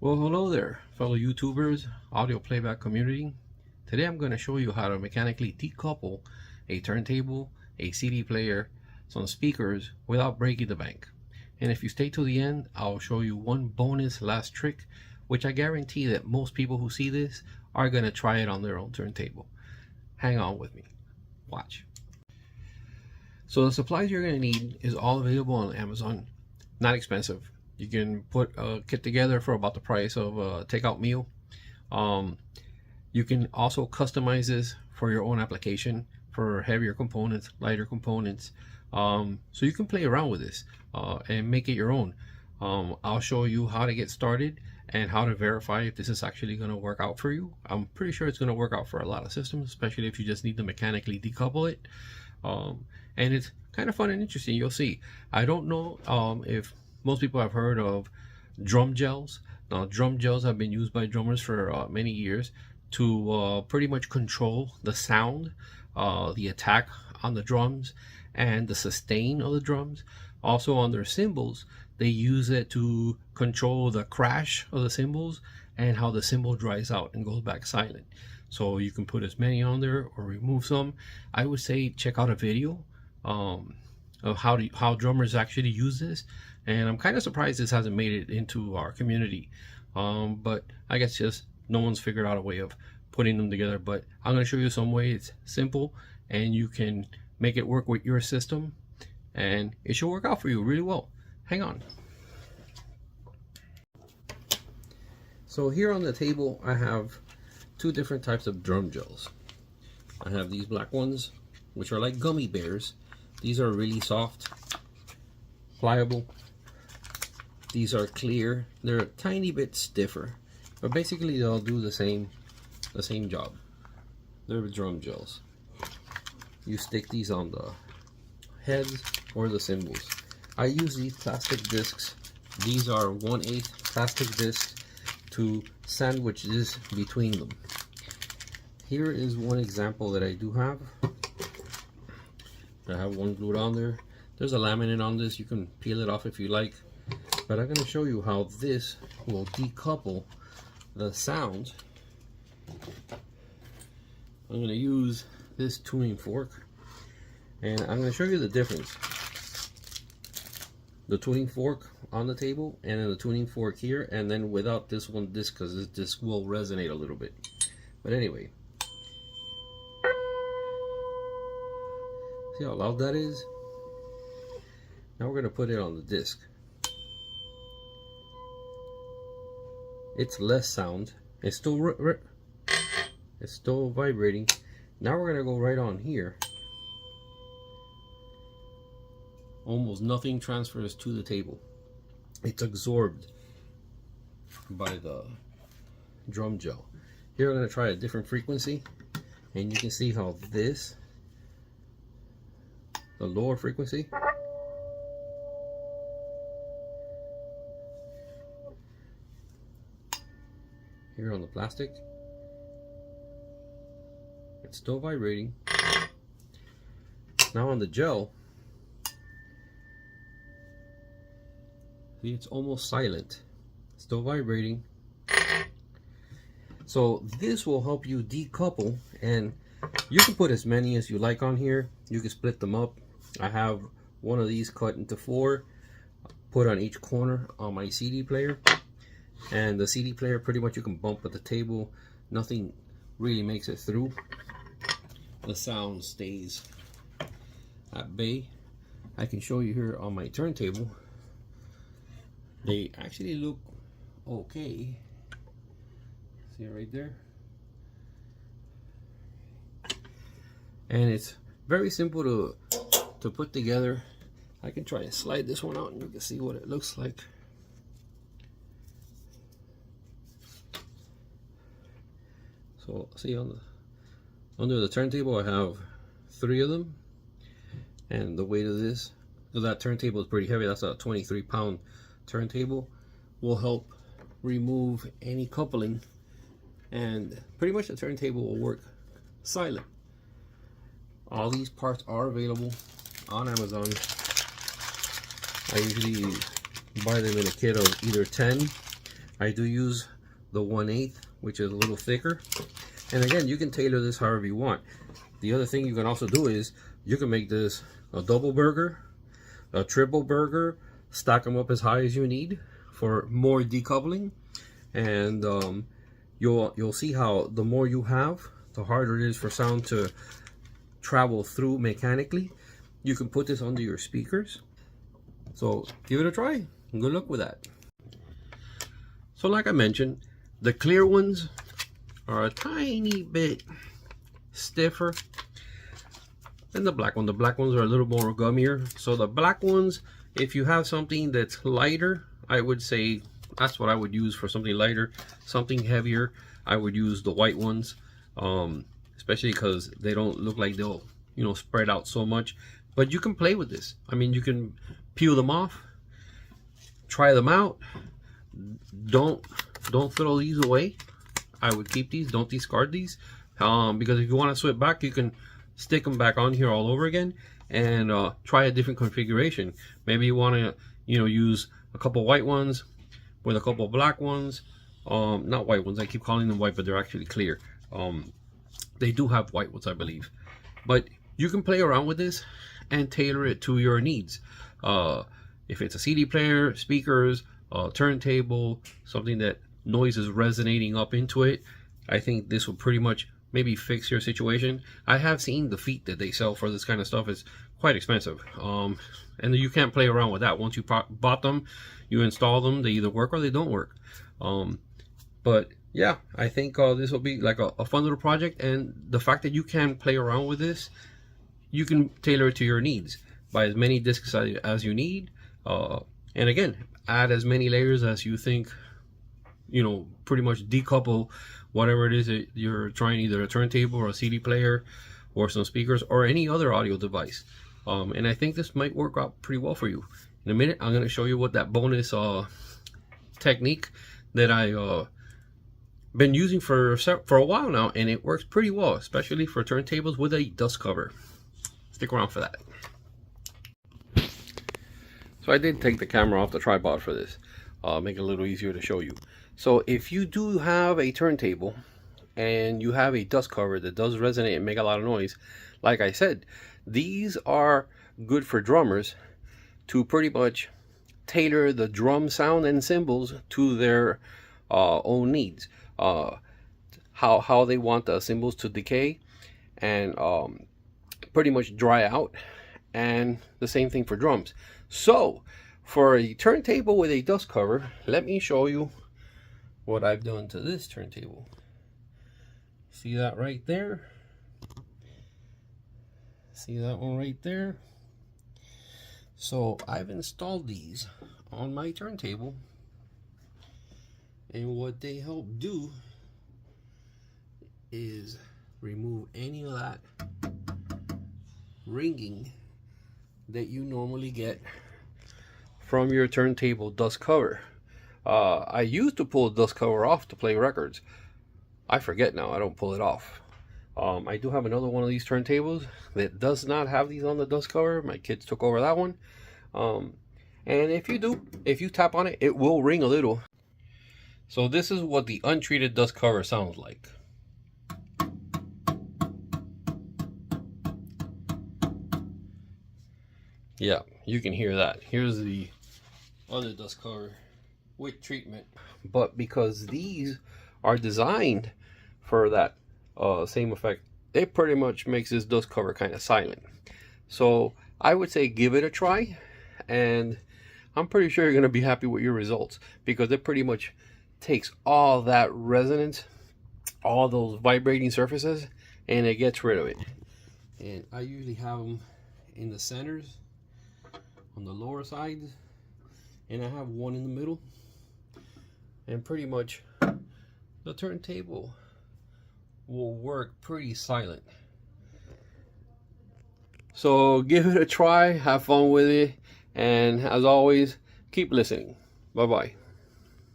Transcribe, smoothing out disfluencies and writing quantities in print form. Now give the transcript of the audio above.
Well, hello there, fellow YouTubers, audio playback community. Today I'm going to show you how to mechanically decouple a turntable, a CD player, some speakers without breaking the bank. And if you stay to the end, I'll show you one bonus last trick, which I guarantee that most people who see this are going to try it on their own turntable. Hang on with me. Watch. So the supplies you're going to need is all available on Amazon. Not expensive. You can put a kit together for about the price of a takeout meal. You can also customize this for your own application for heavier components, lighter components. So you can play around with this and make it your own. I'll show you how to get started and how to verify if this is actually going to work out for you. I'm pretty sure it's going to work out for a lot of systems, especially if you just need to mechanically decouple it. And it's kind of fun and interesting. You'll see. I don't know if most people have heard of drum gels. Now, drum gels have been used by drummers for many years to pretty much control the sound, the attack on the drums, and the sustain of the drums. Also on their cymbals, they use it to control the crash of the cymbals and how the cymbal dries out and goes back silent. So you can put as many on there or remove some. I would say check out a video of how drummers actually use this. And I'm kind of surprised this hasn't made it into our community. But I guess just no one's figured out a way of putting them together. But I'm going to show you some way. It's simple and you can make it work with your system. And it should work out for you really well. Hang on. So here on the table, I have two different types of drum gels. I have these black ones, which are like gummy bears. These are really soft, pliable. These are clear. They're a tiny bit stiffer, but basically they'll do the same job. They're drum gels. You stick these on the heads or the cymbals. I use these plastic discs. These are 1/8 plastic discs to sandwich this between them. Here is one example that I do have. I have one glued on there. There's a laminate on this. You can peel it off if you like. But I'm going to show you how this will decouple the sound. I'm going to use this tuning fork. And I'm going to show you the difference. The tuning fork on the table and then the tuning fork here. And then without this one disc, because this disc will resonate a little bit. But anyway. See how loud that is? Now we're going to put it on the disc. It's less sound. It's still vibrating. Now we're going to go right on here. Almost nothing transfers to the table. It's absorbed by the drum gel. Here I'm going to try a different frequency, and you can see how this, the lower frequency, here on the plastic, it's still vibrating. Now on the gel, see, it's almost silent, still vibrating. So this will help you decouple, and you can put as many as you like on here. You can split them up. I have one of these cut into 4, put on each corner on my CD player. And the CD player, pretty much you can bump at the table. Nothing really makes it through. The sound stays at bay. I can show you here on my turntable. They actually look okay. See it right there? And it's very simple to put together. I can try to slide this one out and you can see what it looks like. So see under the turntable, I have 3 of them, and the weight of this, so that turntable is pretty heavy. That's a 23-pound turntable. Will help remove any coupling, and pretty much the turntable will work silent. All these parts are available on Amazon. I usually buy them in a kit of either 10 I do use the 1/8, which is a little thicker. And again, you can tailor this however you want. The other thing you can also do is you can make this a double burger, a triple burger, stack them up as high as you need for more decoupling. And you'll see how the more you have, the harder it is for sound to travel through mechanically. You can put this under your speakers. So give it a try. Good luck with that. So like I mentioned, the clear ones are a tiny bit stiffer than the black one. The black ones are a little more gummier. So the black ones, if you have something that's lighter, I would say that's what I would use for something lighter. Something heavier, I would use the white ones, especially because they don't look like they'll, you know, spread out so much. But you can play with this. I mean, you can peel them off, try them out. Don't throw these away. I would keep these. Don't discard these, because if you want to switch back, you can stick them back on here all over again and try a different configuration. Maybe you want to, you know, use a couple white ones with a couple black ones. Not white ones. I keep calling them white, but they're actually clear. They do have white ones, I believe. But you can play around with this and tailor it to your needs. If it's a CD player, speakers, turntable, something that noise is resonating up into it, I think this will pretty much maybe fix your situation. I have seen the feet that they sell for this kind of stuff is quite expensive, and you can't play around with that. Once you bought them, you install them, they either work or they don't work. But yeah, I think this will be like a fun little project, and the fact that you can play around with this, you can tailor it to your needs. Buy as many discs as you need, and again, add as many layers as you think, you know, pretty much decouple whatever it is that you're trying, either a turntable or a CD player or some speakers or any other audio device. And I think this might work out pretty well for you. In a minute, I'm going to show you what that bonus technique that I been using for a while now, and it works pretty well, especially for turntables with a dust cover. Stick around for that. So I did take the camera off the tripod for this, make it a little easier to show you. So if you do have a turntable and you have a dust cover that does resonate and make a lot of noise, like I said, these are good for drummers to pretty much tailor the drum sound and cymbals to their own needs. How they want the cymbals to decay and pretty much dry out, and the same thing for drums. So for a turntable with a dust cover, let me show you what I've done to this turntable. See that right there? See that one right there? So I've installed these on my turntable, and what they help do is remove any of that ringing that you normally get from your turntable dust cover. I used to pull the dust cover off to play records. I forget now, I don't pull it off. I do have another one of these turntables that does not have these on the dust cover. My kids took over that one. And if you tap on it, it will ring a little. So this is what the untreated dust cover sounds like. Yeah, you can hear that. Here's the other dust cover with treatment. But because these are designed for that same effect, it pretty much makes this dust cover kind of silent. So I would say give it a try, and I'm pretty sure you're going to be happy with your results, because it pretty much takes all that resonance, all those vibrating surfaces, and it gets rid of it. And I usually have them in the centers, on the lower sides, and I have one in the middle, and pretty much the turntable will work pretty silent. So give it a try, have fun with it, and as always, keep listening. Bye bye.